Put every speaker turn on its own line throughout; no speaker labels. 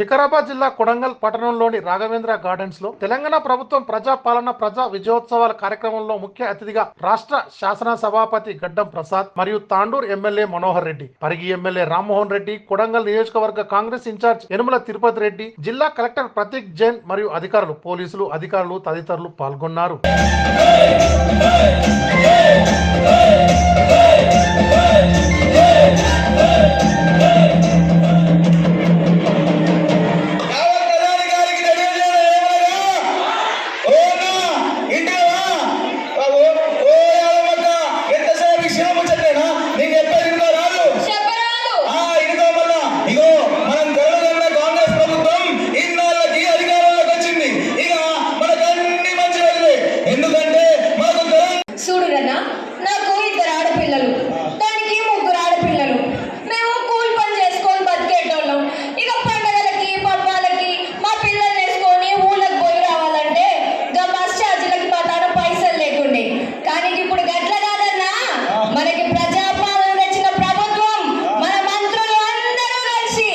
వికారాబాద్ జిల్లా కొడంగల్ పట్టణంలోని రాఘవేంద్ర గార్డెన్స్ లో తెలంగాణ ప్రభుత్వం ప్రజాపాలన ప్రజా విజయోత్సవాల కార్యక్రమంలో ముఖ్య అతిథిగా రాష్ట్ర శాసన సభాపతి గడ్డం ప్రసాద్ మరియు తాండూర్ ఎమ్మెల్యే మనోహర్ రెడ్డి, పరిగి ఎమ్మెల్యే రామ్మోహన్ రెడ్డి, కొడంగల్ నియోజకవర్గ కాంగ్రెస్ ఇన్ఛార్జ్ యనుమల తిరుపతి రెడ్డి, జిల్లా కలెక్టర్ ప్రతీక్ జైన్ మరియు అధికారులు, పోలీసులు అధికారులు తదితరులు పాల్గొన్నారు.
నాకు ఇద్దరు ఆడపిల్లలు, దానికి ముగ్గురు ఆడపిల్లలు. మేము కూలి పని చేసుకొని బతికేటోళ్ళం. ఇక పండగలకి పబ్బాలకి మా పిల్లల్ని వేసుకొని ఊళ్ళకి పోయి రావాలంటే బస్ ఛార్జీలకి పతాన పైసలు లేకుండే. కానీ ఇప్పుడు గట్ల కాదన్నా, మనకి ప్రజాపాలన తెచ్చిన ప్రభుత్వం, మన మంత్రులు అందరూ కలిసి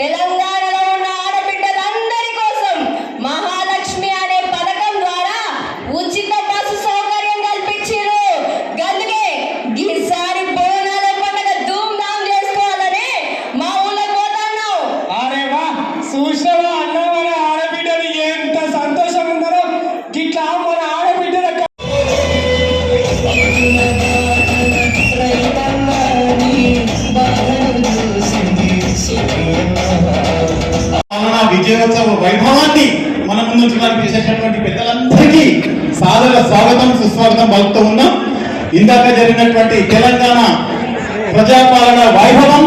తెలంగాణలో ఉన్న ఆడబిడ్డలందరి కోసం మహాలక్ష్మి అనే పథకం ద్వారా ఉచిత బస్సు సౌకర్యం కల్పించారు. గందుకే ఈసారి బోనాల పండుగ ధూమ్ ధామ్ చేసుకోవాలని మా ఊళ్ళకి పోతున్నావు.
అరే వా, చూసావా అన్న, మన ఆడబిడ్డలు ఎంత సంతోషంగా ఉన్నారో. గిట్లా మన ఆడబిడ్డల
విజయోత్సవ వైభవాన్ని మన ముందు చేసేటటువంటి పెద్దలందరికీ సాదర స్వాగతం సుస్వాగతం పలుకుతూ ఉన్నాం. ఇందాక జరిగినటువంటి తెలంగాణ ప్రజాపాలన వైభవం